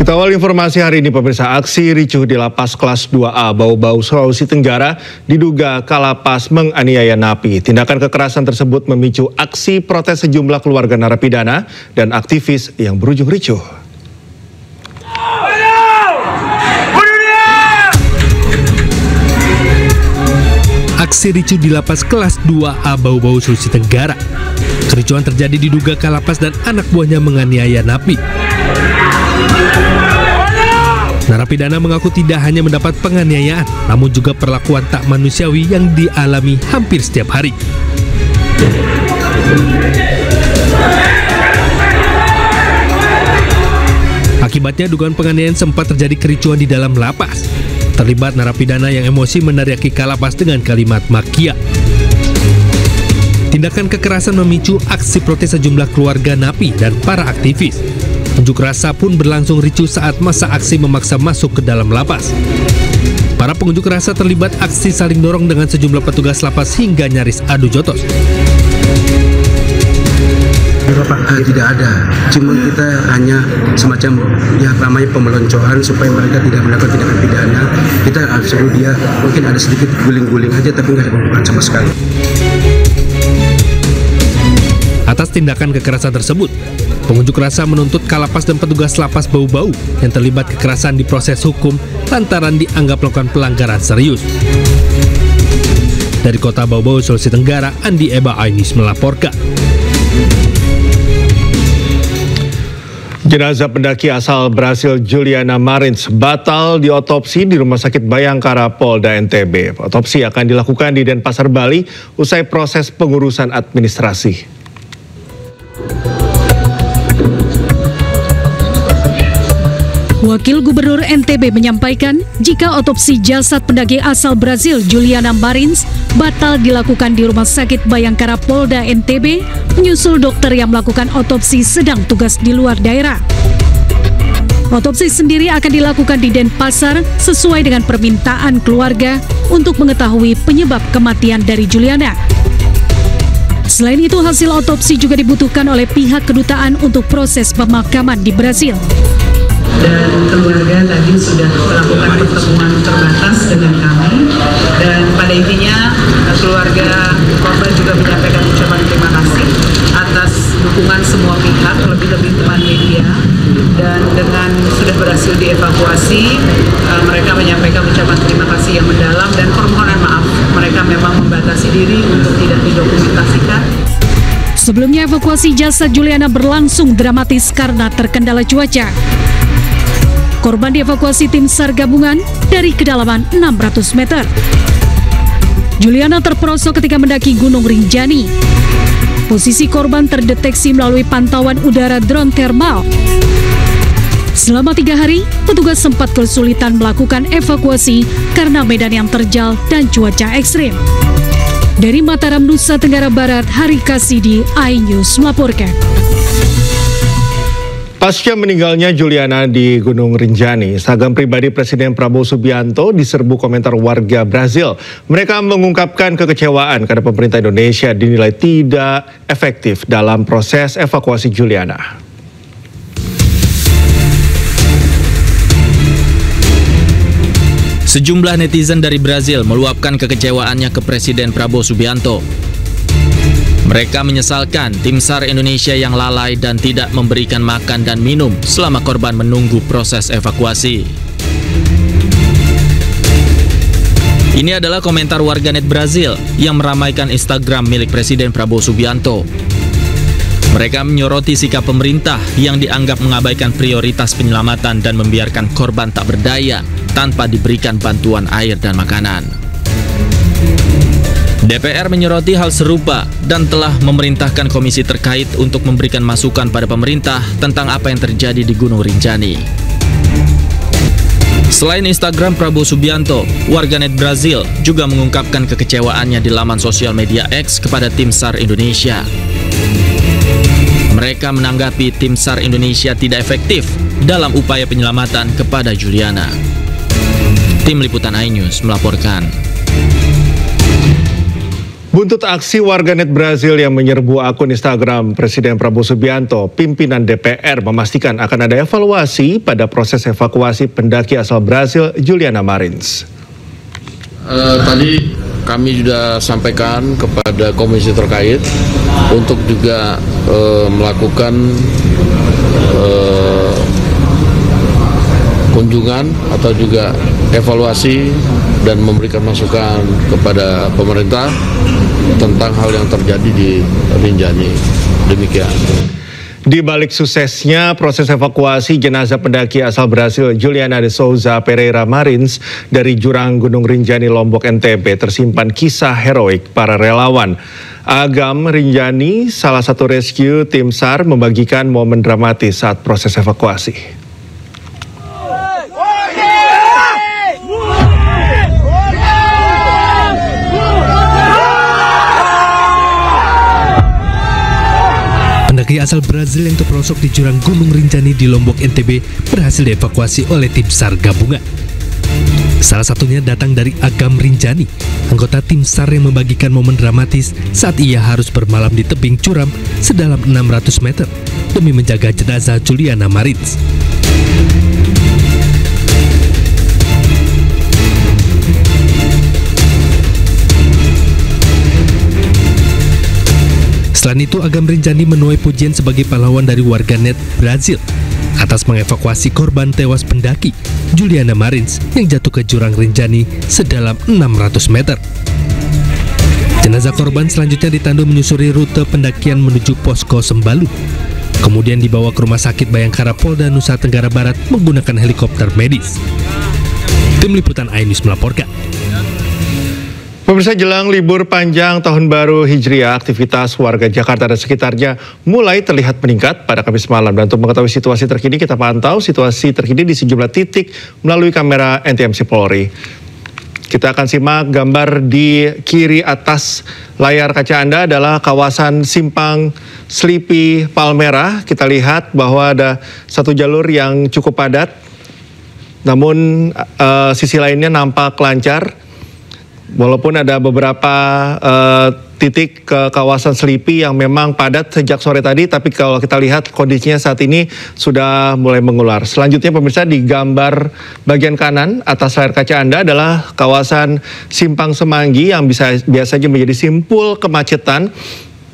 Kita awal informasi hari ini, pemirsa. Aksi ricuh di Lapas Kelas 2A Bau-Bau, Sulawesi Tenggara diduga kalapas menganiaya napi. Tindakan kekerasan tersebut memicu aksi protes sejumlah keluarga narapidana dan aktivis yang berujung ricuh. Aksi ricuh di Lapas Kelas 2A Bau-Bau, Sulawesi Tenggara. Kericuhan terjadi diduga kalapas dan anak buahnya menganiaya napi. Narapidana mengaku tidak hanya mendapat penganiayaan, namun juga perlakuan tak manusiawi yang dialami hampir setiap hari. Akibatnya dugaan penganiayaan sempat terjadi kericuhan di dalam lapas. Terlibat narapidana yang emosi meneriaki kalapas dengan kalimat makia. Tindakan kekerasan memicu aksi protes sejumlah keluarga napi dan para aktivis. Unjuk rasa pun berlangsung ricuh saat masa aksi memaksa masuk ke dalam lapas. Para pengunjuk rasa terlibat aksi saling dorong dengan sejumlah petugas lapas hingga nyaris adu jotos. Tidak ada, cuma kita hanya semacam namanya pemeloncoan supaya mereka tidak melakukan tindakan pidana. Kita suruh dia mungkin ada sedikit guling-guling aja, tapi nggak ada sama sekali. Atas tindakan kekerasan tersebut, pengunjuk rasa menuntut kalapas dan petugas lapas Bau-Bau yang terlibat kekerasan diproses hukum lantaran dianggap melakukan pelanggaran serius. Dari kota Bau-Bau, Sulawesi Tenggara, Andi Eba Ainis melaporkan. Jenazah pendaki asal Brasil Juliana Marins batal diotopsi di Rumah Sakit Bayangkara Polda NTB. Otopsi akan dilakukan di Denpasar, Bali usai proses pengurusan administrasi. Wakil Gubernur NTB menyampaikan jika otopsi jasad pendaki asal Brasil Juliana Marins batal dilakukan di Rumah Sakit Bayangkara Polda NTB menyusul dokter yang melakukan otopsi sedang tugas di luar daerah. Otopsi sendiri akan dilakukan di Denpasar sesuai dengan permintaan keluarga untuk mengetahui penyebab kematian dari Juliana. Selain itu, hasil otopsi juga dibutuhkan oleh pihak kedutaan untuk proses pemakaman di Brasil. Dan keluarga tadi sudah melakukan pertemuan terbatas dengan kami, dan pada intinya keluarga korban juga menyampaikan ucapan terima kasih atas dukungan semua pihak, lebih-lebih teman media, dan dengan sudah berhasil dievakuasi, mereka menyampaikan ucapan terima kasih yang mendalam dan permohonan maaf. Mereka memang membatasi diri untuk tidak didokumentasikan. Sebelumnya evakuasi jasad Juliana berlangsung dramatis karena terkendala cuaca. Korban dievakuasi tim SAR gabungan dari kedalaman 600 meter. Juliana terperosok ketika mendaki Gunung Rinjani. Posisi korban terdeteksi melalui pantauan udara drone thermal. Selama 3 hari, petugas sempat kesulitan melakukan evakuasi karena medan yang terjal dan cuaca ekstrim. Dari Mataram, Nusa Tenggara Barat, Hari Kasidi, iNews melaporkan. Pasca meninggalnya Juliana di Gunung Rinjani, Instagram pribadi Presiden Prabowo Subianto diserbu komentar warga Brasil. Mereka mengungkapkan kekecewaan karena pemerintah Indonesia dinilai tidak efektif dalam proses evakuasi Juliana. Sejumlah netizen dari Brasil meluapkan kekecewaannya ke Presiden Prabowo Subianto. Mereka menyesalkan tim SAR Indonesia yang lalai dan tidak memberikan makan dan minum selama korban menunggu proses evakuasi. Ini adalah komentar warganet Brasil yang meramaikan Instagram milik Presiden Prabowo Subianto. Mereka menyoroti sikap pemerintah yang dianggap mengabaikan prioritas penyelamatan dan membiarkan korban tak berdaya tanpa diberikan bantuan air dan makanan. DPR menyoroti hal serupa dan telah memerintahkan komisi terkait untuk memberikan masukan pada pemerintah tentang apa yang terjadi di Gunung Rinjani. Selain Instagram Prabowo Subianto, warganet Brasil juga mengungkapkan kekecewaannya di laman sosial media X kepada tim SAR Indonesia. Mereka menanggapi tim SAR Indonesia tidak efektif dalam upaya penyelamatan kepada Juliana. Tim Liputan iNews melaporkan. Buntut aksi warganet Brazil yang menyerbu akun Instagram Presiden Prabowo Subianto, pimpinan DPR memastikan akan ada evaluasi pada proses evakuasi pendaki asal Brazil Juliana Marins. Tadi kami sudah sampaikan kepada komisi terkait untuk juga melakukan kunjungan atau juga evaluasi dan memberikan masukan kepada pemerintah tentang hal yang terjadi di Rinjani. Demikian. Di balik suksesnya proses evakuasi jenazah pendaki asal Brazil Juliana de Souza Pereira Marins dari jurang Gunung Rinjani Lombok NTB tersimpan kisah heroik para relawan. Agam Rinjani, salah satu rescue tim SAR, membagikan momen dramatis saat proses evakuasi. Pendaki asal Brazil yang terperosok di jurang Gunung Rinjani di Lombok NTB berhasil dievakuasi oleh tim SAR gabungan. Salah satunya datang dari Agam Rinjani, anggota tim SAR yang membagikan momen dramatis saat ia harus bermalam di tebing curam sedalam 600 meter demi menjaga jenazah Juliana Marins. Selain itu, Agam Rinjani menuai pujian sebagai pahlawan dari warganet Brazil atas mengevakuasi korban tewas pendaki Juliana Marins yang jatuh ke jurang Rinjani sedalam 600 meter. Jenazah korban selanjutnya ditandu menyusuri rute pendakian menuju posko Sembalu. Kemudian dibawa ke Rumah Sakit Bayangkara Polda Nusa Tenggara Barat menggunakan helikopter medis. Tim Liputan iNews melaporkan. Pemirsa, jelang libur panjang Tahun Baru Hijriah, aktivitas warga Jakarta dan sekitarnya mulai terlihat meningkat pada Kamis malam. Dan untuk mengetahui situasi terkini, kita pantau situasi terkini di sejumlah titik melalui kamera NTMC Polri. Kita akan simak gambar di kiri atas layar kaca Anda adalah kawasan Simpang Selipi Palmerah. Kita lihat bahwa ada satu jalur yang cukup padat, namun sisi lainnya nampak lancar. Walaupun ada beberapa titik ke kawasan Selipi yang memang padat sejak sore tadi, tapi kalau kita lihat kondisinya saat ini sudah mulai mengular. Selanjutnya pemirsa, di gambar bagian kanan atas layar kaca Anda adalah kawasan Simpang Semanggi yang biasanya menjadi simpul kemacetan,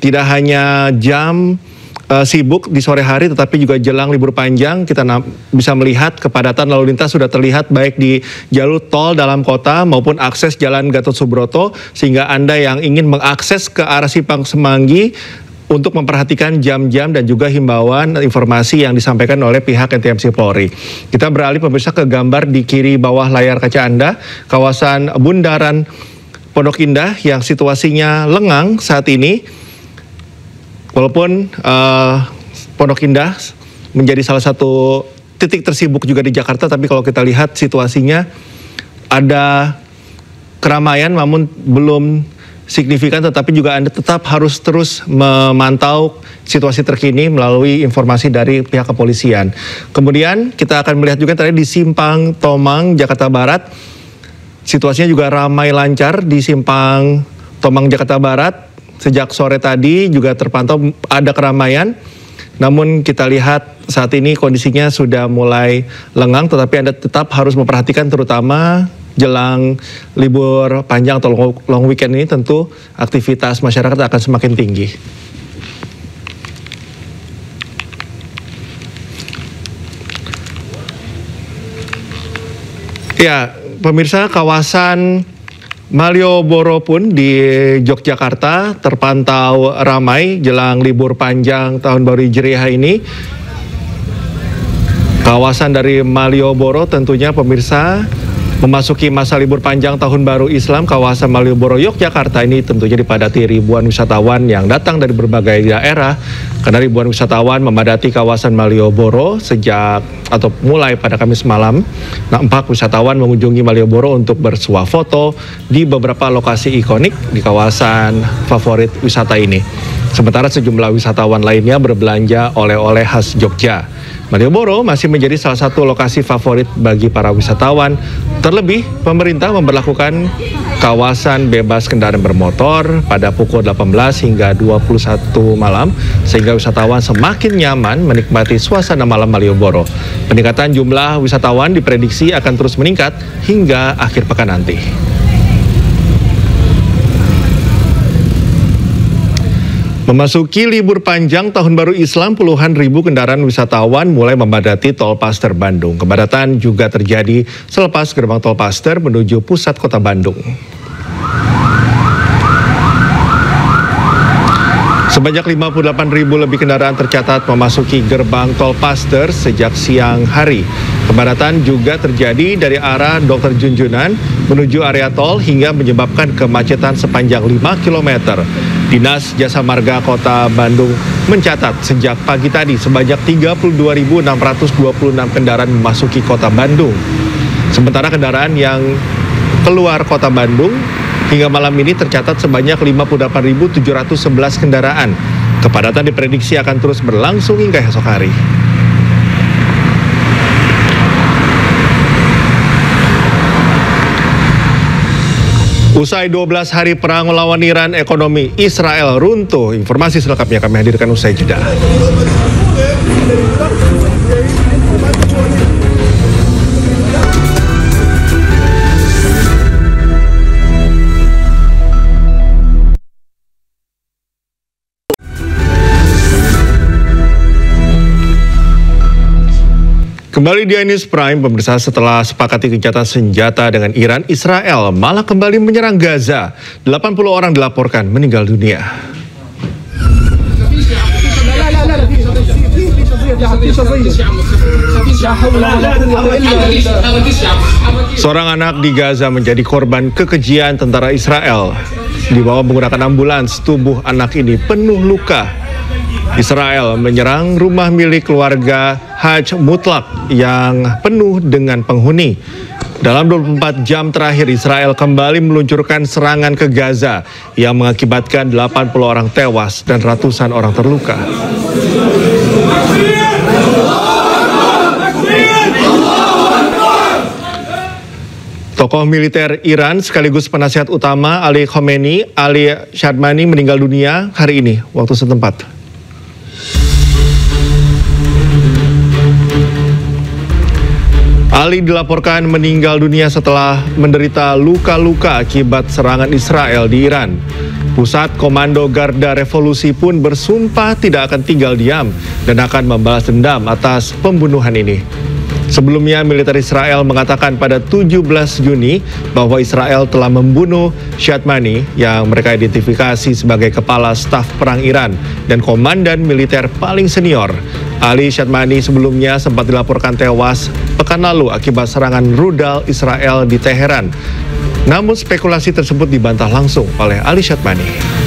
tidak hanya jam sibuk di sore hari, tetapi juga jelang libur panjang kita bisa melihat kepadatan lalu lintas sudah terlihat baik di jalur tol dalam kota maupun akses Jalan Gatot Subroto, sehingga Anda yang ingin mengakses ke arah Simpang Semanggi untuk memperhatikan jam-jam dan juga himbauan informasi yang disampaikan oleh pihak NTMC Polri. Kita beralih pemirsa ke gambar di kiri bawah layar kaca Anda, kawasan Bundaran Pondok Indah yang situasinya lengang saat ini. Walaupun Pondok Indah menjadi salah satu titik tersibuk juga di Jakarta, tapi kalau kita lihat situasinya ada keramaian namun belum signifikan, tetapi juga Anda tetap harus terus memantau situasi terkini melalui informasi dari pihak kepolisian. Kemudian kita akan melihat juga tadi di Simpang Tomang, Jakarta Barat, situasinya juga ramai lancar di Simpang Tomang, Jakarta Barat. Sejak sore tadi juga terpantau ada keramaian, namun kita lihat saat ini kondisinya sudah mulai lengang, tetapi Anda tetap harus memperhatikan terutama jelang libur panjang atau long weekend ini tentu aktivitas masyarakat akan semakin tinggi. Ya, pemirsa, kawasan Malioboro pun di Yogyakarta terpantau ramai jelang libur panjang Tahun Baru Hijriah ini. Kawasan dari Malioboro tentunya pemirsa memasuki masa libur panjang Tahun Baru Islam. Kawasan Malioboro Yogyakarta ini tentunya dipadati ribuan wisatawan yang datang dari berbagai daerah, karena ribuan wisatawan memadati kawasan Malioboro sejak atau mulai pada Kamis malam. Nampak wisatawan mengunjungi Malioboro untuk bersuah foto di beberapa lokasi ikonik di kawasan favorit wisata ini. Sementara sejumlah wisatawan lainnya berbelanja oleh-oleh khas Jogja. Malioboro masih menjadi salah satu lokasi favorit bagi para wisatawan. Terlebih, pemerintah memberlakukan kawasan bebas kendaraan bermotor pada pukul 18 hingga 21 malam sehingga wisatawan semakin nyaman menikmati suasana malam Malioboro. Peningkatan jumlah wisatawan diprediksi akan terus meningkat hingga akhir pekan nanti. Memasuki libur panjang Tahun Baru Islam, puluhan ribu kendaraan wisatawan mulai memadati Tol Paster Bandung. Kepadatan juga terjadi selepas gerbang Tol Paster menuju pusat kota Bandung. Sebanyak 58.000 lebih kendaraan tercatat memasuki gerbang Tol Paster sejak siang hari. Kepadatan juga terjadi dari arah Dr. Junjunan menuju area tol hingga menyebabkan kemacetan sepanjang 5 km. Dinas Jasa Marga Kota Bandung mencatat sejak pagi tadi sebanyak 32.626 kendaraan memasuki Kota Bandung. Sementara kendaraan yang keluar Kota Bandung hingga malam ini tercatat sebanyak 58.711 kendaraan. Kepadatan diprediksi akan terus berlangsung hingga esok hari. Usai 12 hari perang melawan Iran, ekonomi Israel runtuh. Informasi selengkapnya kami hadirkan usai jeda. Kembali di News Prime, pemirsa, setelah sepakati gencatan senjata dengan Iran, Israel malah kembali menyerang Gaza. 80 orang dilaporkan meninggal dunia. Seorang anak di Gaza menjadi korban kekejian tentara Israel. Dibawa menggunakan ambulans, tubuh anak ini penuh luka. Israel menyerang rumah milik keluarga Haj Mutlak yang penuh dengan penghuni. Dalam 24 jam terakhir, Israel kembali meluncurkan serangan ke Gaza yang mengakibatkan 80 orang tewas dan ratusan orang terluka. Tokoh militer Iran sekaligus penasihat utama Ali Khamenei, Ali Shadmani meninggal dunia hari ini waktu setempat. Ali dilaporkan meninggal dunia setelah menderita luka-luka akibat serangan Israel di Iran. Pusat Komando Garda Revolusi pun bersumpah tidak akan tinggal diam dan akan membalas dendam atas pembunuhan ini. Sebelumnya, militer Israel mengatakan pada 17 Juni bahwa Israel telah membunuh Shadmani yang mereka identifikasi sebagai kepala staf perang Iran dan komandan militer paling senior. Ali Shadmani sebelumnya sempat dilaporkan tewas pekan lalu akibat serangan rudal Israel di Teheran. Namun spekulasi tersebut dibantah langsung oleh Ali Shadmani.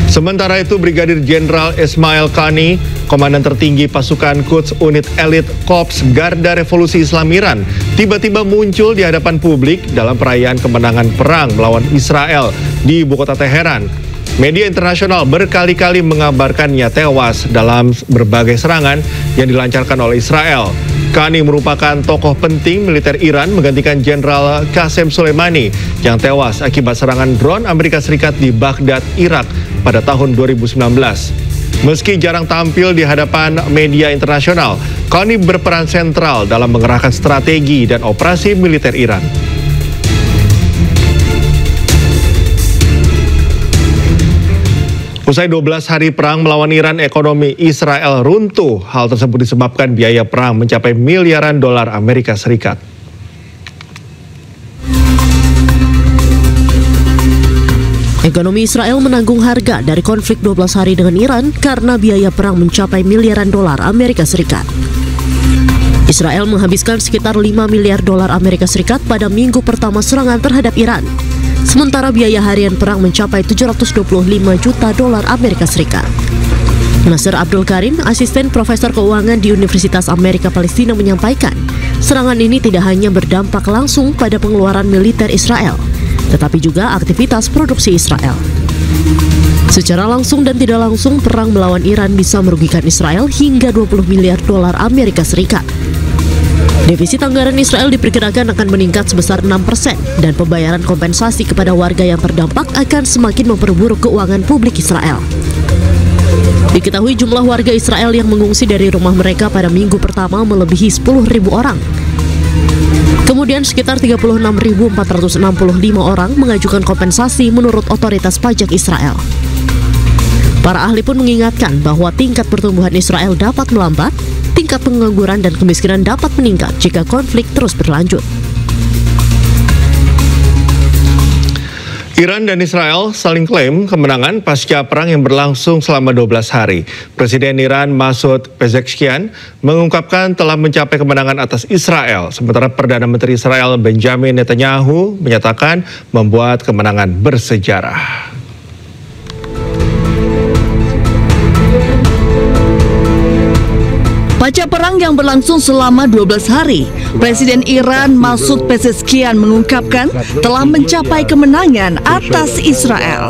Sementara itu, Brigadir Jenderal Ismail Qani, komandan tertinggi pasukan Quds Unit Elit Korps Garda Revolusi Islam Iran, tiba-tiba muncul di hadapan publik dalam perayaan kemenangan perang melawan Israel di ibu kota Teheran. Media internasional berkali-kali mengabarkannya tewas dalam berbagai serangan yang dilancarkan oleh Israel. Qani merupakan tokoh penting militer Iran menggantikan Jenderal Qasem Soleimani yang tewas akibat serangan drone Amerika Serikat di Baghdad, Irak pada tahun 2019. Meski jarang tampil di hadapan media internasional, Qani berperan sentral dalam mengerahkan strategi dan operasi militer Iran. Usai 12 hari perang melawan Iran, ekonomi Israel runtuh. Hal tersebut disebabkan biaya perang mencapai miliaran dolar Amerika Serikat. Ekonomi Israel menanggung harga dari konflik 12 hari dengan Iran karena biaya perang mencapai miliaran dolar Amerika Serikat. Israel menghabiskan sekitar 5 miliar dolar Amerika Serikat pada minggu pertama serangan terhadap Iran. Sementara biaya harian perang mencapai 725 juta dolar Amerika Serikat. Nasir Abdul Karim, asisten profesor keuangan di Universitas Amerika Palestina menyampaikan, serangan ini tidak hanya berdampak langsung pada pengeluaran militer Israel, tetapi juga aktivitas produksi Israel. Secara langsung dan tidak langsung, perang melawan Iran bisa merugikan Israel hingga 20 miliar dolar Amerika Serikat. Defisit anggaran Israel diperkirakan akan meningkat sebesar 6% dan pembayaran kompensasi kepada warga yang terdampak akan semakin memperburuk keuangan publik Israel. Diketahui jumlah warga Israel yang mengungsi dari rumah mereka pada minggu pertama melebihi 10.000 orang. Kemudian sekitar 36.465 orang mengajukan kompensasi menurut otoritas pajak Israel. Para ahli pun mengingatkan bahwa tingkat pertumbuhan Israel dapat melambat, tingkat pengangguran dan kemiskinan dapat meningkat jika konflik terus berlanjut. Iran dan Israel saling klaim kemenangan pasca perang yang berlangsung selama 12 hari. Presiden Iran Masoud Pezeshkian mengungkapkan telah mencapai kemenangan atas Israel, sementara Perdana Menteri Israel Benjamin Netanyahu menyatakan membuat kemenangan bersejarah. Pasca perang yang berlangsung selama 12 hari, Presiden Iran Masoud Pezeshkian mengungkapkan telah mencapai kemenangan atas Israel.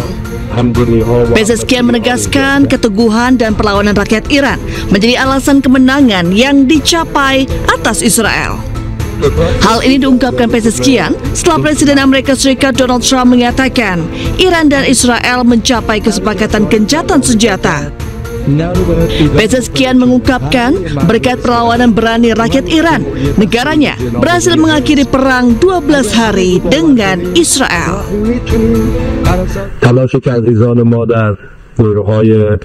Pezeshkian menegaskan keteguhan dan perlawanan rakyat Iran menjadi alasan kemenangan yang dicapai atas Israel. Hal ini diungkapkan Pezeshkian setelah Presiden Amerika Serikat Donald Trump mengatakan Iran dan Israel mencapai kesepakatan gencatan senjata. Pezeshkian mengungkapkan berkat perlawanan berani rakyat Iran, negaranya berhasil mengakhiri perang 12 hari dengan Israel. تلاش که عزیزان ما در نیروهای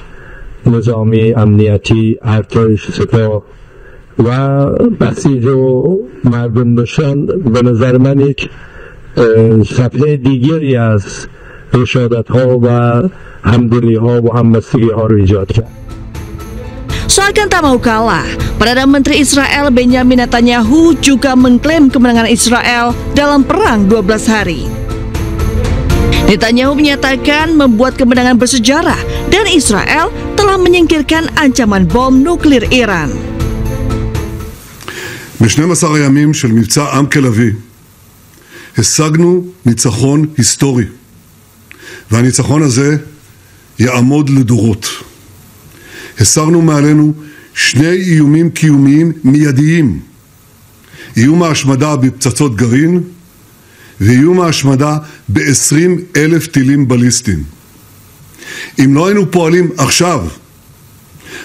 نظامی امنیتی ارتش سپاه و بسیج و مردم داشتن به نظر من یک صفحه دیگری از رشادت‌ها و همدلی‌ها و همبستگی‌ها رو ایجاد کرد. Seakan tak mau kalah, Perdana Menteri Israel Benjamin Netanyahu juga mengklaim kemenangan Israel dalam perang 12 hari. Netanyahu menyatakan membuat kemenangan bersejarah dan Israel telah menyingkirkan ancaman bom nuklir Iran. ב-12 הימים של מבצע עם כלבי השגנו ניצחון היסטורי, והניצחון הזה יעמוד לדורות. הסרנו מעלינו שני איומים קיומיים מיידיים, איום ההשמדה בפצצות גרעין ואיום ההשמדה ב-20,000 טילים בליסטיים. אם לא היינו פועלים עכשיו,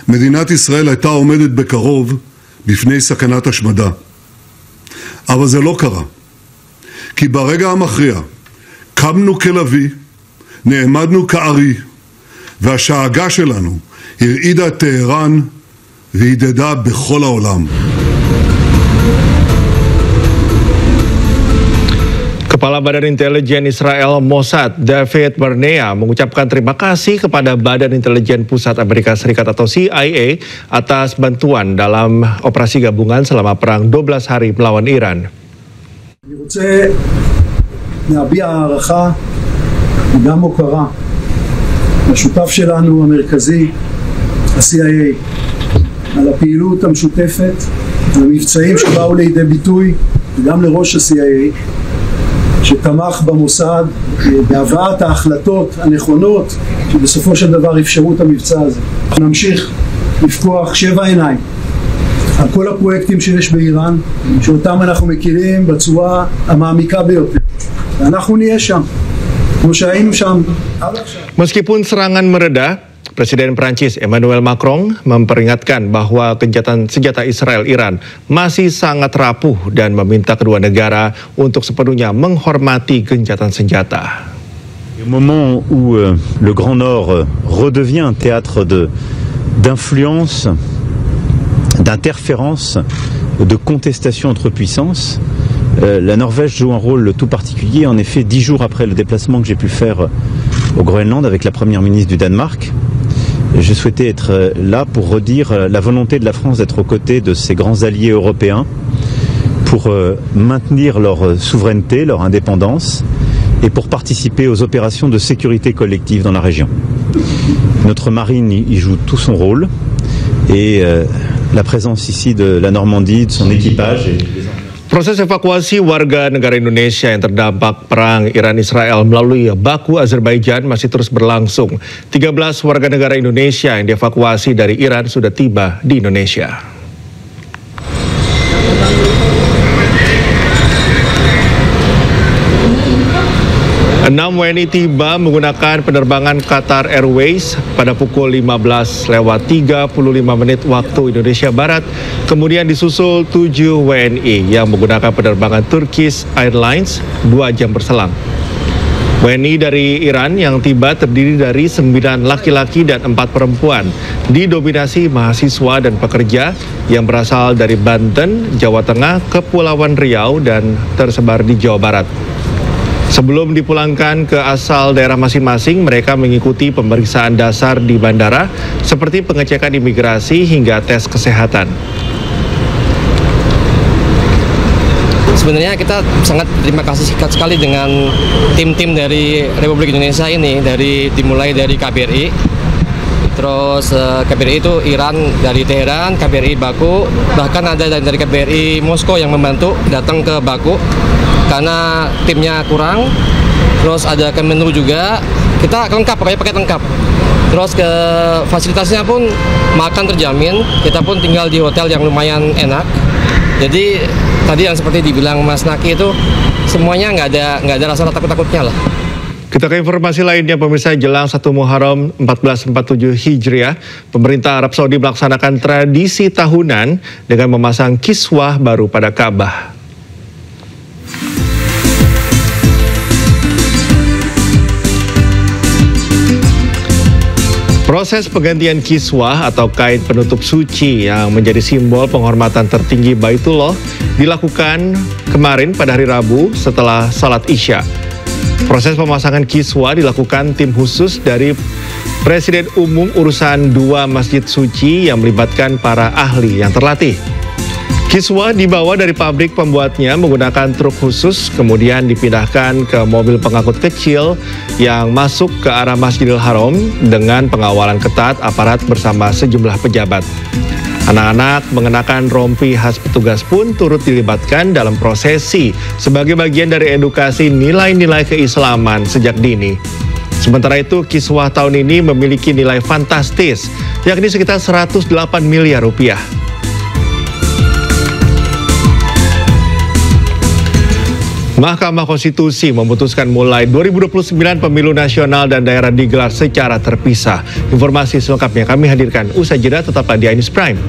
מדינת ישראל הייתה עומדת בקרוב בפני סכנת השמדה. אבל זה לא קרה, כי ברגע המכריע קמנו כלבי, נעמדנו כארי, והשאגה שלנו הרעידה את טהרן והידדה בכל העולם. Kepala Badan Intelijen Israel Mossad, David Barnea, mengucapkan terima kasih kepada Badan Intelijen Pusat Amerika Serikat atau CIA atas bantuan dalam operasi gabungan selama perang 12 hari melawan Iran. אני רוצה להביע הערכה וגם הוקרה לשותף שלנו המרכזי, ה-CIA, על הפעילות המשותפת והמבצעים שבאו לידי ביטוי, וגם לראש ה-CIA שתמך במוסד בהבאת ההחלטות הנכונות שבסופו של דבר אפשרו את המבצע הזה. נמשיך לפקוח 7 עיניים על כל הפרויקטים שיש באיראן, שאותם אנחנו מכירים בצורה המעמיקה ביותר, ואנחנו נהיה שם כמו שהיינו שם עד עכשיו. Meskipun serangan mereda, Presiden Prancis Emmanuel Macron memperingatkan bahwa gencatan senjata Israel-Iran masih sangat rapuh dan meminta kedua negara untuk sepenuhnya menghormati gencatan senjata. Au moment où le Grand Nord redevient un théâtre d'influence, d'interférence, de contestation entre puissances, la Norvège joue un rôle tout particulier. En effet, 10 jours après le déplacement que j'ai pu faire au Groenland avec la première ministre du Danemark, je souhaitais être là pour redire la volonté de la France d'être aux côtés de ses grands alliés européens pour maintenir leur souveraineté, leur indépendance et pour participer aux opérations de sécurité collective dans la région. Notre marine y joue tout son rôle et la présence ici de la Normandie, de son équipage et Proses evakuasi warga negara Indonesia yang terdampak perang Iran-Israel melalui Baku, Azerbaijan masih terus berlangsung. 13 warga negara Indonesia yang dievakuasi dari Iran sudah tiba di Indonesia. 6 WNI tiba menggunakan penerbangan Qatar Airways pada pukul 15:35 waktu Indonesia Barat. Kemudian disusul 7 WNI yang menggunakan penerbangan Turkish Airlines 2 jam berselang. WNI dari Iran yang tiba terdiri dari 9 laki-laki dan 4 perempuan, didominasi mahasiswa dan pekerja yang berasal dari Banten, Jawa Tengah, Kepulauan Riau, dan tersebar di Jawa Barat. Sebelum dipulangkan ke asal daerah masing-masing, mereka mengikuti pemeriksaan dasar di bandara seperti pengecekan imigrasi hingga tes kesehatan. Sebenarnya kita sangat terima kasih sekali dengan tim-tim dari Republik Indonesia ini, dimulai dari KBRI, terus KBRI itu Iran dari Teheran, KBRI Baku, bahkan ada dari KBRI Moskow yang membantu datang ke Baku karena timnya kurang. Terus ada Kemenlu juga, kita lengkap, pokoknya paket lengkap. Terus ke fasilitasnya pun makan terjamin, kita pun tinggal di hotel yang lumayan enak. Jadi tadi yang seperti dibilang Mas Naki itu semuanya nggak ada rasa takut-takutnya lah. Kita ke informasi lainnya, pemirsa. Jelang 1 Muharram 1447 Hijriah, pemerintah Arab Saudi melaksanakan tradisi tahunan dengan memasang kiswah baru pada Ka'bah. Proses penggantian kiswah atau kain penutup suci yang menjadi simbol penghormatan tertinggi Baitullah dilakukan kemarin pada hari Rabu setelah salat Isya. Proses pemasangan kiswah dilakukan tim khusus dari Presiden Umum Urusan 2 Masjid Suci yang melibatkan para ahli yang terlatih. Kiswah dibawa dari pabrik pembuatnya menggunakan truk khusus, kemudian dipindahkan ke mobil pengangkut kecil yang masuk ke arah Masjidil Haram dengan pengawalan ketat aparat bersama sejumlah pejabat. Anak-anak mengenakan rompi khas petugas pun turut dilibatkan dalam prosesi sebagai bagian dari edukasi nilai-nilai keislaman sejak dini. Sementara itu, kiswah tahun ini memiliki nilai fantastis, yakni sekitar 108 miliar rupiah. Mahkamah Konstitusi memutuskan mulai 2029 pemilu nasional dan daerah digelar secara terpisah. Informasi selengkapnya kami hadirkan usai jeda, tetaplah di Ainews Prime.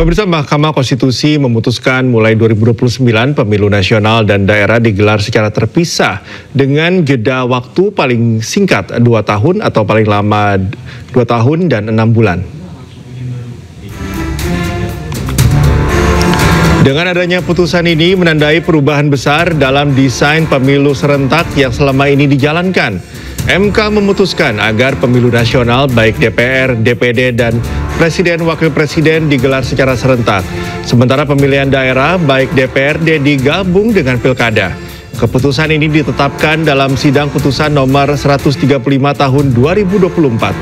Pemirsa, Mahkamah Konstitusi memutuskan mulai 2029 pemilu nasional dan daerah digelar secara terpisah dengan jeda waktu paling singkat 2 tahun atau paling lama 2 tahun dan 6 bulan. Dengan adanya putusan ini menandai perubahan besar dalam desain pemilu serentak yang selama ini dijalankan. MK memutuskan agar pemilu nasional baik DPR, DPD, dan Presiden Wakil Presiden digelar secara serentak. Sementara pemilihan daerah baik DPRD digabung dengan Pilkada. Keputusan ini ditetapkan dalam sidang putusan nomor 135 tahun 2024.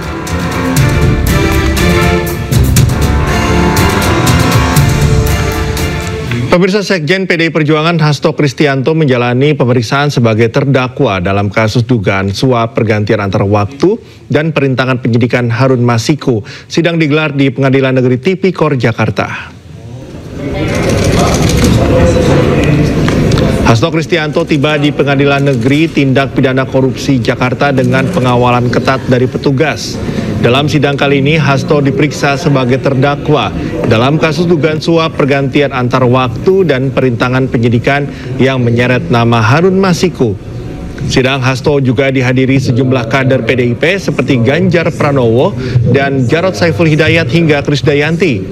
Pemirsa, Sekjen PDI Perjuangan Hasto Kristianto menjalani pemeriksaan sebagai terdakwa dalam kasus dugaan suap pergantian antar waktu dan perintangan penyidikan Harun Masiku. Sidang digelar di Pengadilan Negeri Tipikor, Jakarta. Hasto Kristianto tiba di Pengadilan Negeri Tindak Pidana Korupsi Jakarta dengan pengawalan ketat dari petugas. Dalam sidang kali ini, Hasto diperiksa sebagai terdakwa dalam kasus dugaan suap pergantian antar waktu dan perintangan penyidikan yang menyeret nama Harun Masiku. Sidang Hasto juga dihadiri sejumlah kader PDIP seperti Ganjar Pranowo dan Jarod Saiful Hidayat hingga Krisdayanti.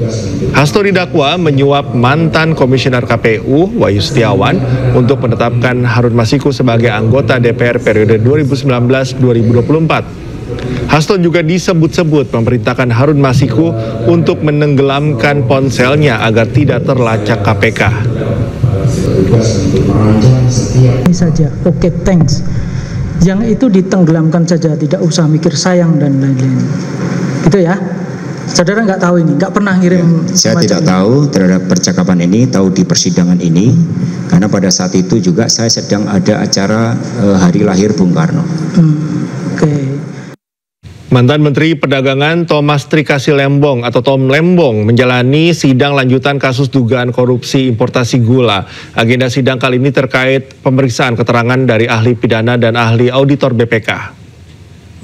Hasto didakwa menyuap mantan Komisioner KPU Wahyu Setiawan untuk menetapkan Harun Masiku sebagai anggota DPR periode 2019-2024. Hasto juga disebut-sebut memerintahkan Harun Masiku untuk menenggelamkan ponselnya agar tidak terlacak KPK. Ini saja, oke, thanks. Yang itu ditenggelamkan saja, tidak usah mikir sayang dan lain-lain. Gitu ya. Saudara nggak tahu ini, nggak pernah ngirim. Saya tidak tahu terhadap percakapan ini, tahu di persidangan ini, karena pada saat itu juga saya sedang ada acara hari lahir Bung Karno. Oke. Mantan Menteri Perdagangan Thomas Trikasi Lembong atau Tom Lembong menjalani sidang lanjutan kasus dugaan korupsi importasi gula. Agenda sidang kali ini terkait pemeriksaan keterangan dari ahli pidana dan ahli auditor BPK.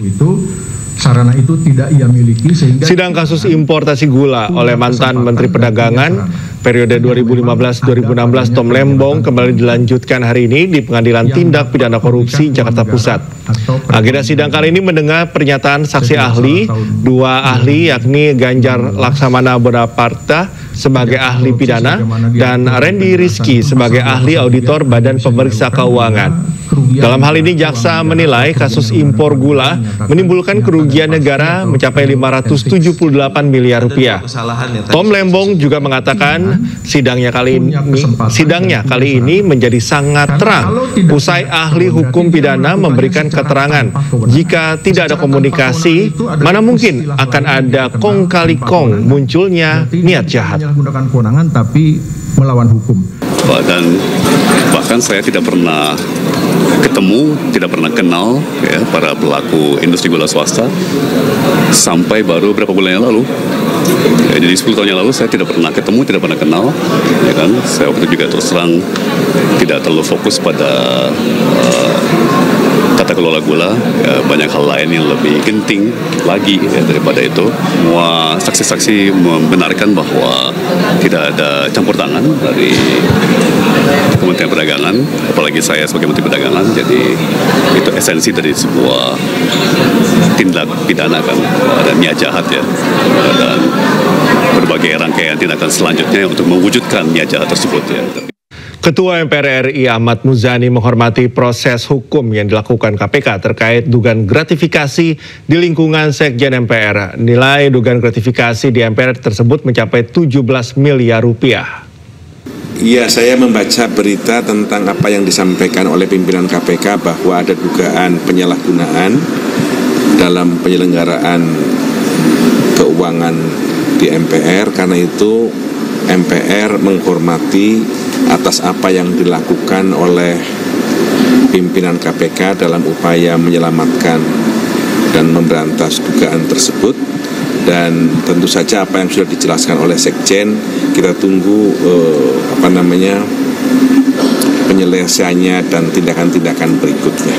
Itu sarana itu tidak ia miliki sehingga sidang kasus importasi gula oleh mantan Menteri Perdagangan periode 2015-2016 Tom Lembong kembali dilanjutkan hari ini di Pengadilan Tindak Pidana Korupsi Jakarta Pusat. Agenda sidang kali ini mendengar pernyataan saksi ahli, dua ahli yakni Ganjar Laksamana Bodaparta sebagai ahli pidana dan Randy Rizky sebagai ahli auditor Badan Pemeriksa Keuangan. Dalam hal ini jaksa menilai kasus impor gula menimbulkan kerugian negara mencapai 578 miliar rupiah. Tom Lembong juga mengatakan sidangnya kali ini menjadi sangat terang usai ahli hukum pidana memberikan keterangan. Jika tidak ada komunikasi, mana mungkin akan ada kong kali kong munculnya niat jahat. Menggunakan kewenangan tapi melawan hukum. Bahkan saya tidak pernah ketemu, tidak pernah kenal ya, para pelaku industri gula swasta sampai baru beberapa bulan yang lalu. Ya, jadi 10 tahun yang lalu saya tidak pernah ketemu, tidak pernah kenal, ya kan? Saya waktu itu juga terus terang tidak terlalu fokus pada tata kelola gula, ya, banyak hal lain yang lebih genting lagi ya, daripada itu. Semua saksi-saksi membenarkan bahwa tidak ada campur tangan dari Kementerian Perdagangan, apalagi saya sebagai Menteri Perdagangan. Jadi itu esensi dari sebuah tindak pidana kan, ada niat jahat ya, dan berbagai rangkaian tindakan selanjutnya untuk mewujudkan niat jahat tersebut ya. Ketua MPR RI Ahmad Muzani menghormati proses hukum yang dilakukan KPK terkait dugaan gratifikasi di lingkungan Sekjen MPR. Nilai dugaan gratifikasi di MPR tersebut mencapai 17 miliar rupiah. Iya, saya membaca berita tentang apa yang disampaikan oleh pimpinan KPK bahwa ada dugaan penyalahgunaan dalam penyelenggaraan keuangan di MPR. Karena itu MPR menghormati atas apa yang dilakukan oleh pimpinan KPK dalam upaya menyelamatkan dan memberantas dugaan tersebut. Dan tentu saja apa yang sudah dijelaskan oleh Sekjen, kita tunggu penyelesaiannya dan tindakan-tindakan berikutnya.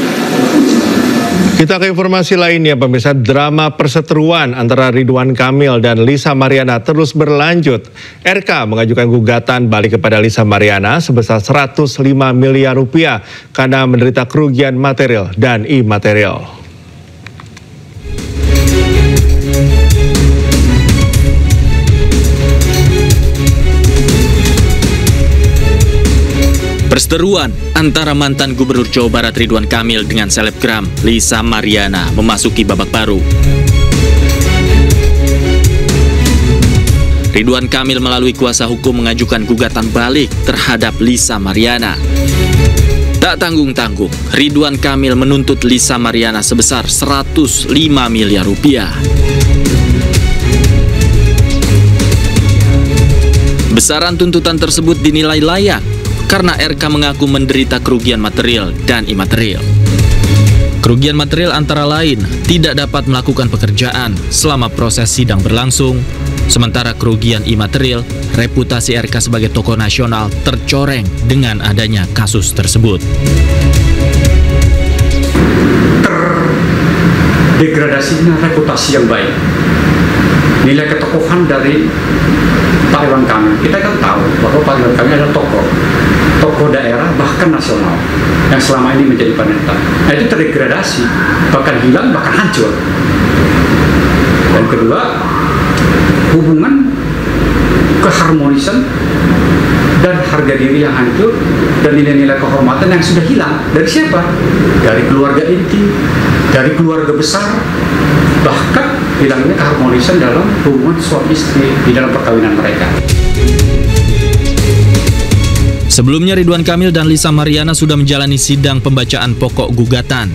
Kita ke informasi lainnya, pemirsa. Drama perseteruan antara Ridwan Kamil dan Lisa Mariana terus berlanjut. RK mengajukan gugatan balik kepada Lisa Mariana sebesar 105 miliar rupiah karena menderita kerugian material dan imaterial. Perseteruan antara mantan Gubernur Jawa Barat Ridwan Kamil dengan selebgram Lisa Mariana memasuki babak baru. Ridwan Kamil melalui kuasa hukum mengajukan gugatan balik terhadap Lisa Mariana. Tak tanggung-tanggung, Ridwan Kamil menuntut Lisa Mariana sebesar 105 miliar rupiah. Besaran tuntutan tersebut dinilai layak karena RK mengaku menderita kerugian material dan imaterial. Kerugian material antara lain tidak dapat melakukan pekerjaan selama proses sidang berlangsung, sementara kerugian imaterial, reputasi RK sebagai tokoh nasional tercoreng dengan adanya kasus tersebut. Terdegradasinya reputasi yang baik, nilai ketokohan dari Pak Ridwan Kamil. Kita kan tahu bahwa Pak Ridwan Kamil adalah tokoh daerah bahkan nasional yang selama ini menjadi panutan. Nah, itu terdegradasi, bahkan hilang, bahkan hancur. Dan kedua, hubungan keharmonisan dan harga diri yang hancur dan nilai-nilai kehormatan yang sudah hilang. Dari siapa? Dari keluarga inti, dari keluarga besar, bahkan hilangnya keharmonisan dalam hubungan suami istri di dalam perkawinan mereka. Sebelumnya Ridwan Kamil dan Lisa Mariana sudah menjalani sidang pembacaan pokok gugatan.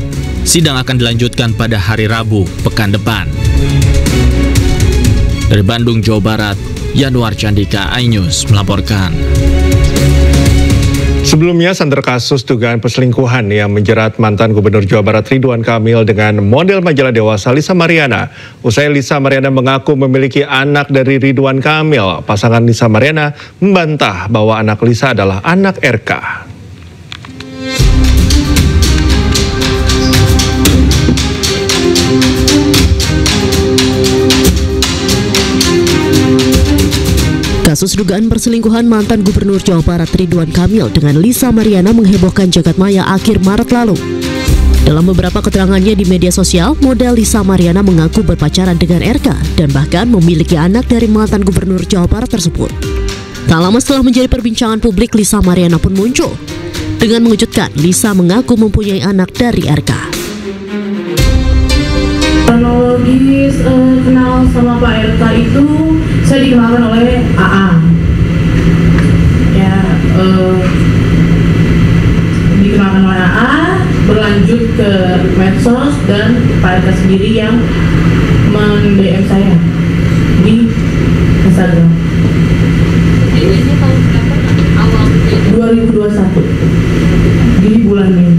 Sidang akan dilanjutkan pada hari Rabu pekan depan. Dari Bandung, Jawa Barat, Yanuar Candika, iNews melaporkan. Sebelumnya, santer kasus dugaan perselingkuhan yang menjerat mantan Gubernur Jawa Barat Ridwan Kamil dengan model majalah dewasa Lisa Mariana. Usai Lisa Mariana mengaku memiliki anak dari Ridwan Kamil, pasangan Lisa Mariana membantah bahwa anak Lisa adalah anak RK. Kasus dugaan perselingkuhan mantan Gubernur Jawa Barat Ridwan Kamil dengan Lisa Mariana menghebohkan jagat maya akhir Maret lalu. Dalam beberapa keterangannya di media sosial, model Lisa Mariana mengaku berpacaran dengan RK dan bahkan memiliki anak dari mantan Gubernur Jawa Barat tersebut. Tak lama setelah menjadi perbincangan publik, Lisa Mariana pun muncul. Dengan mengejutkan, Lisa mengaku mempunyai anak dari RK. Kronologis kenal sama Pak RK itu saya dikenalkan oleh AA. Ya, dikenalkan oleh AA, berlanjut ke medsos dan Pak RK sendiri yang men-DM saya di Instagram. Ini tahun berapa? Awal 2021 di bulan Mei.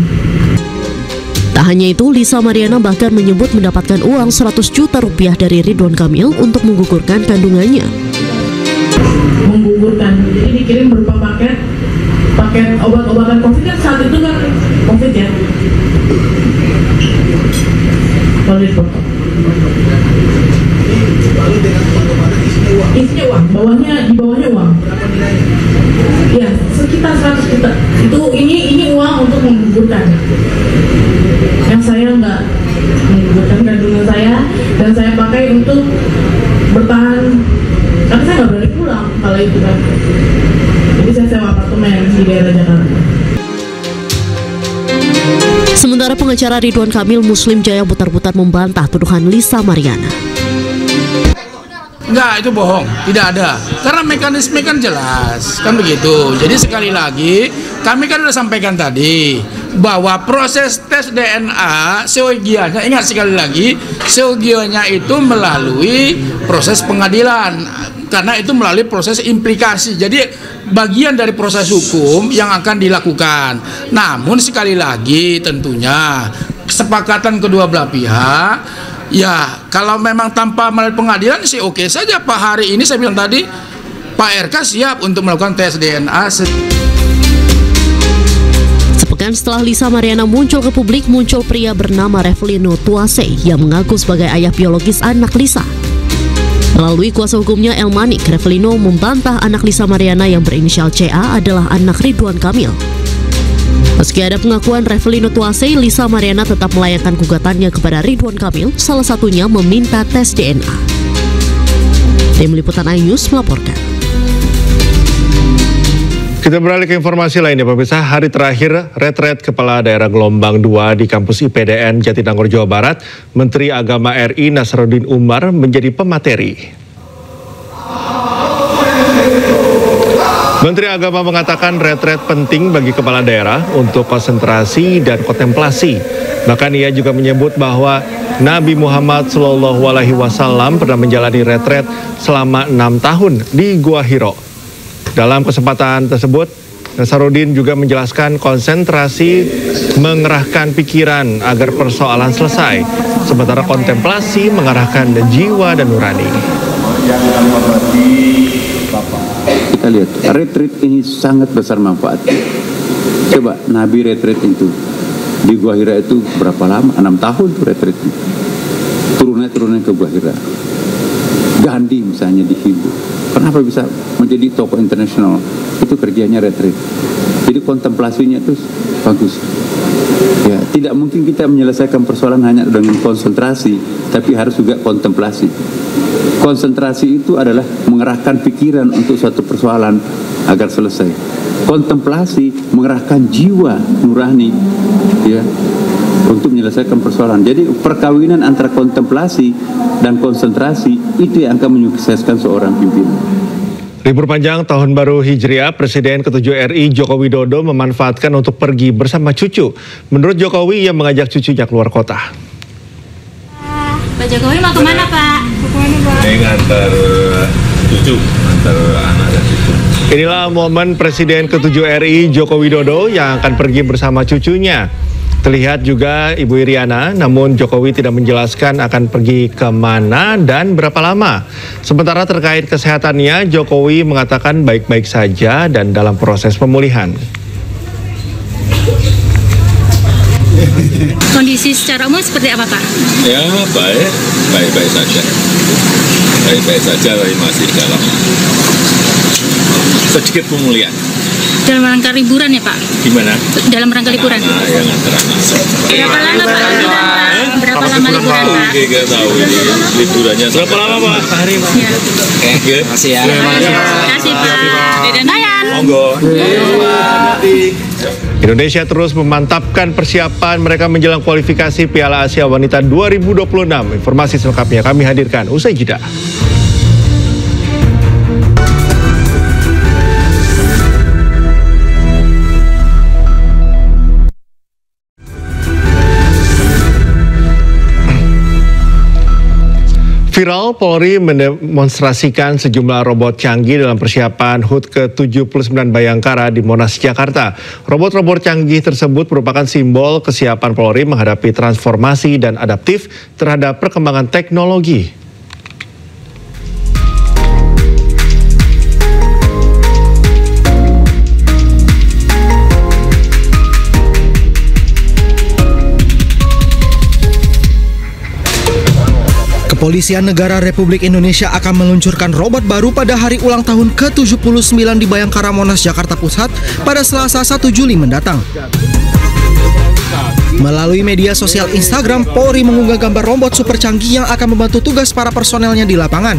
Tak hanya itu, Lisa Mariana bahkan menyebut mendapatkan uang 100 juta rupiah dari Ridwan Kamil untuk menggugurkan kandungannya. Menggugurkan, jadi dikirim berupa paket obat-obatan COVID, kan saat itu kan COVID ya. Isinya uang, di bawahnya uang. Ya, sekitar 100 juta. Ini uang untuk menggugurkan. Yang saya nggak menggugurkan kandungan saya, dan saya pakai untuk bertahan, karena saya nggak berani pulang kalau itu kan. Jadi saya sewa apartemen di daerah Jakarta. Sementara pengacara Ridwan Kamil, Muslim Jaya, putar-putar membantah tuduhan Lisa Mariana. Enggak, itu bohong, tidak ada. Karena mekanisme kan jelas, kan begitu. Jadi sekali lagi, kami kan sudah sampaikan tadi bahwa proses tes DNA seyogianya, ingat sekali lagi, seyogianya itu melalui proses pengadilan, karena itu melalui proses implikasi. Jadi bagian dari proses hukum yang akan dilakukan. Namun sekali lagi tentunya kesepakatan kedua belah pihak. Ya, kalau memang tanpa melalui pengadilan sih oke saja. Pak, hari ini saya bilang tadi, Pak RK siap untuk melakukan tes DNA. Sepekan setelah Lisa Mariana muncul ke publik, muncul pria bernama Revelino Tuase yang mengaku sebagai ayah biologis anak Lisa. Melalui kuasa hukumnya El Manik, Revelino membantah anak Lisa Mariana yang berinisial CA adalah anak Ridwan Kamil. Meski ada pengakuan Revelino Tuase, Lisa Mariana tetap melayangkan gugatannya kepada Ridwan Kamil, salah satunya meminta tes DNA. Tim Liputan iNews melaporkan. Kita beralih ke informasi lainnya, pemirsa. Hari terakhir retret Kepala Daerah Gelombang 2 di kampus IPDN Jatinangor, Jawa Barat, Menteri Agama RI Nasaruddin Umar menjadi pemateri. Menteri Agama mengatakan retret penting bagi kepala daerah untuk konsentrasi dan kontemplasi. Bahkan ia juga menyebut bahwa Nabi Muhammad SAW pernah menjalani retret selama 6 tahun di Gua Hiro. Dalam kesempatan tersebut, Nasaruddin juga menjelaskan konsentrasi mengerahkan pikiran agar persoalan selesai, sementara kontemplasi mengarahkan jiwa dan nurani. Kita lihat, retreat ini sangat besar manfaat. Coba, Nabi retreat itu di Gua Hira itu berapa lama? 6 tahun tuh retreat. Turunnya ke Gua Hira. Gandhi misalnya di Hindu. Kenapa bisa menjadi tokoh internasional? Itu kerjanya retreat. Jadi kontemplasinya itu bagus. Ya, tidak mungkin kita menyelesaikan persoalan hanya dengan konsentrasi, tapi harus juga kontemplasi. Konsentrasi itu adalah mengerahkan pikiran untuk suatu persoalan agar selesai. Kontemplasi mengerahkan jiwa nurani, ya, untuk menyelesaikan persoalan. Jadi perkawinan antara kontemplasi dan konsentrasi itu yang akan menyukseskan seorang pimpinan. Libur panjang Tahun Baru Hijriah, Presiden ke-7 RI Joko Widodo memanfaatkan untuk pergi bersama cucu. Menurut Jokowi, ia mengajak cucunya keluar kota. Pak Jokowi mau kemana, Pak? Ini ngantar cucu, ngantar anak dan cucu. Inilah momen Presiden ke-7 RI Joko Widodo yang akan pergi bersama cucunya. Terlihat juga Ibu Iriana, namun Jokowi tidak menjelaskan akan pergi kemana dan berapa lama. Sementara terkait kesehatannya, Jokowi mengatakan baik-baik saja dan dalam proses pemulihan. Kondisi secara umum seperti apa, Pak? Ya, baik-baik saja. Baik-baik saja, tapi masih dalam sedikit pemulihan. Dalam rangka liburan ya, Pak? Gimana? Dalam rangka liburan. Ya, Berapa lama, Pak? Berapa lama liburan, Pak? Nggak tahu ini liburannya. Berapa lama, Pak? Hari, Pak. Oke, makasih ya. Terima kasih, Pak. Dayan. Monggo. Indonesia terus memantapkan persiapan mereka menjelang kualifikasi Piala Asia Wanita 2026. Informasi selengkapnya kami hadirkan usai jeda. Viral, Polri mendemonstrasikan sejumlah robot canggih dalam persiapan HUT ke-79 Bayangkara di Monas, Jakarta. Robot-robot canggih tersebut merupakan simbol kesiapan Polri menghadapi transformasi dan adaptif terhadap perkembangan teknologi. Kepolisian Negara Republik Indonesia akan meluncurkan robot baru pada hari ulang tahun ke-79 di Bayangkara Monas, Jakarta Pusat pada Selasa 1 Juli mendatang. Melalui media sosial Instagram, Polri mengunggah gambar robot super canggih yang akan membantu tugas para personelnya di lapangan.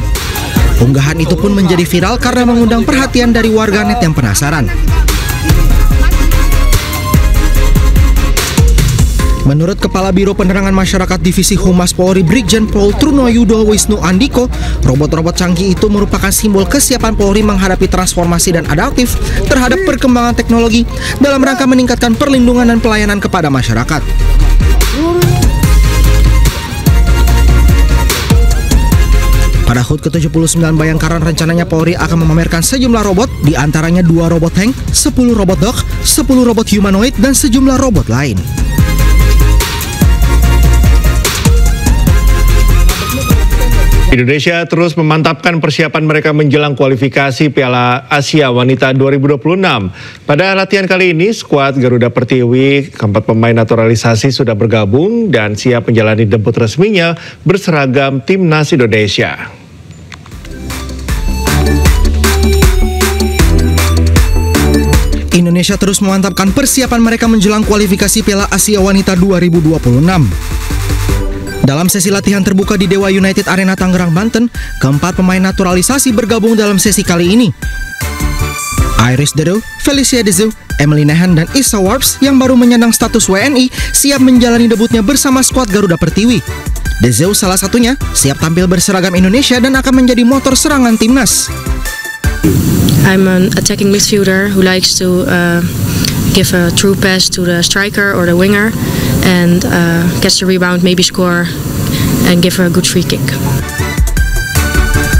Unggahan itu pun menjadi viral karena mengundang perhatian dari warganet yang penasaran. Menurut Kepala Biro Penerangan Masyarakat Divisi Humas Polri Brigjen Pol Trunoyudo Wisnu Andiko, robot-robot canggih itu merupakan simbol kesiapan Polri menghadapi transformasi dan adaptif terhadap perkembangan teknologi dalam rangka meningkatkan perlindungan dan pelayanan kepada masyarakat. Pada HUT ke-79 Bayangkara rencananya Polri akan memamerkan sejumlah robot, di antaranya 2 robot tank, 10 robot dog, 10 robot humanoid, dan sejumlah robot lain. Indonesia terus memantapkan persiapan mereka menjelang kualifikasi Piala Asia Wanita 2026. Pada latihan kali ini, skuad Garuda Pertiwi, keempat pemain naturalisasi sudah bergabung dan siap menjalani debut resminya berseragam Timnas Indonesia. Indonesia terus memantapkan persiapan mereka menjelang kualifikasi Piala Asia Wanita 2026. Dalam sesi latihan terbuka di Dewa United Arena Tangerang, Banten, keempat pemain naturalisasi bergabung dalam sesi kali ini. Iris Deru, Felicia Dezu, Emily Nehan, dan Issa Warps yang baru menyandang status WNI siap menjalani debutnya bersama skuad Garuda Pertiwi. Dezu salah satunya siap tampil berseragam Indonesia dan akan menjadi motor serangan timnas. I'm an attacking midfielder who likes to give a true pass to the striker or the winger and catch the rebound, maybe score and give a good free kick.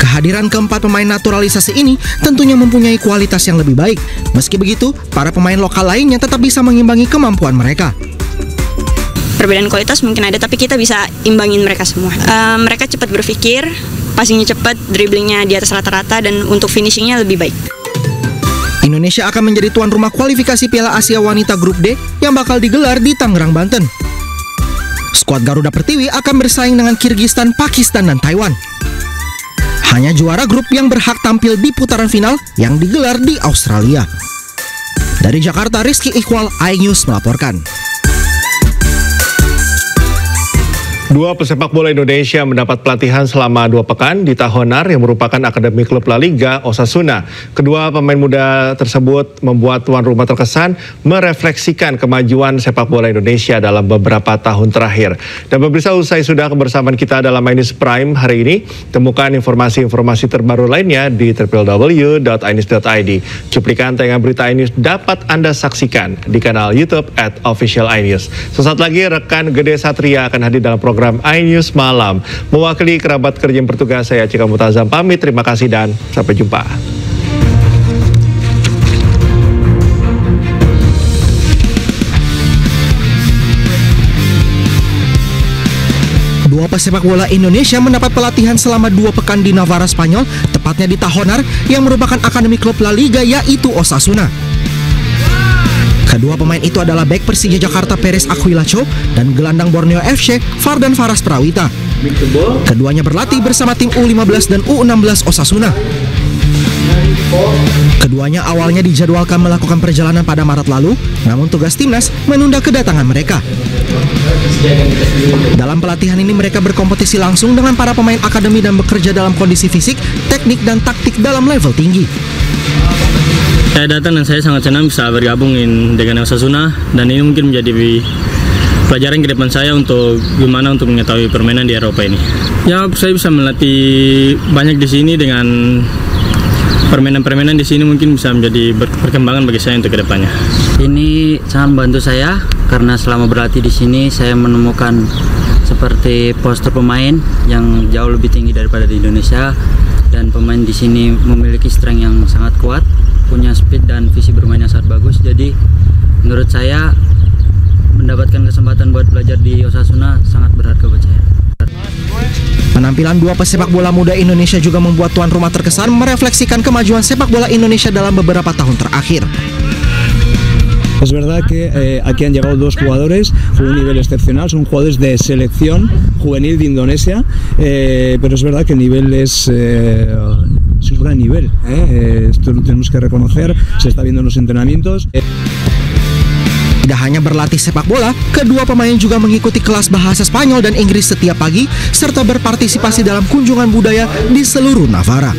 Kehadiran keempat pemain naturalisasi ini tentunya mempunyai kualitas yang lebih baik. Meski begitu, para pemain lokal lainnya tetap bisa mengimbangi kemampuan mereka. Perbedaan kualitas mungkin ada, tapi kita bisa imbangin mereka semua. Mereka cepat berpikir, passingnya cepat, dribblingnya di atas rata-rata, dan untuk finishingnya lebih baik. Indonesia akan menjadi tuan rumah kualifikasi Piala Asia Wanita Grup D yang bakal digelar di Tangerang, Banten. Skuad Garuda Pertiwi akan bersaing dengan Kirgistan, Pakistan, dan Taiwan. Hanya juara grup yang berhak tampil di putaran final yang digelar di Australia. Dari Jakarta, Rizky Iqbal, iNews melaporkan. Dua pesepak bola Indonesia mendapat pelatihan selama 2 pekan di Tahonar yang merupakan akademi klub La Liga Osasuna. Kedua pemain muda tersebut membuat tuan rumah terkesan merefleksikan kemajuan sepak bola Indonesia dalam beberapa tahun terakhir. Dan pemirsa, usai sudah kebersamaan kita dalam iNews Prime hari ini, temukan informasi-informasi terbaru lainnya di www.inews.id. Cuplikan tayangan berita iNews dapat Anda saksikan di kanal YouTube @officialinews. Sesaat lagi rekan Gede Satria akan hadir dalam program iNews Malam. Mewakili kerabat kerja yang bertugas, saya Cika Mutazam pamit. Terima kasih dan sampai jumpa. Kedua pesepak bola Indonesia mendapat pelatihan selama 2 pekan di Navarra, Spanyol, tepatnya di Tajonar, yang merupakan akademi klub La Liga, yaitu Osasuna. Kedua pemain itu adalah bek Persija Jakarta Perez Aquilaccio dan gelandang Borneo FC Fardan Faras Prawita. Keduanya berlatih bersama tim U15 dan U16 Osasuna. Keduanya awalnya dijadwalkan melakukan perjalanan pada Maret lalu, namun tugas timnas menunda kedatangan mereka. Dalam pelatihan ini mereka berkompetisi langsung dengan para pemain akademi dan bekerja dalam kondisi fisik, teknik, dan taktik dalam level tinggi. Saya datang dan saya sangat senang bisa bergabung dengan Osasuna, dan ini mungkin menjadi pelajaran ke depan saya untuk gimana untuk mengetahui permainan di Eropa ini. Ya, saya bisa melatih banyak di sini dengan permainan-permainan di sini mungkin bisa menjadi perkembangan bagi saya untuk kedepannya. Ini sangat membantu saya karena selama berlatih di sini saya menemukan seperti postur pemain yang jauh lebih tinggi daripada di Indonesia, dan pemain di sini memiliki strength yang sangat kuat, punya speed dan visi bermain yang sangat bagus. Jadi menurut saya mendapatkan kesempatan buat belajar di Osasuna sangat berharga buat saya. Penampilan dua pesepak bola muda Indonesia juga membuat tuan rumah terkesan merefleksikan kemajuan sepak bola Indonesia dalam beberapa tahun terakhir. Es verdad que aquí han llegado dos jugadores con un nivel excepcional, son jugadores de selección juvenil de Indonesia, pero es verdad que el nivel es un gran nivel, esto lo tenemos que reconocer, se está viendo en los entrenamientos. Tidak hanya berlatih sepak bola, kedua pemain juga mengikuti kelas bahasa Spanyol dan Inggris setiap pagi, serta berpartisipasi dalam kunjungan budaya di seluruh Navarra.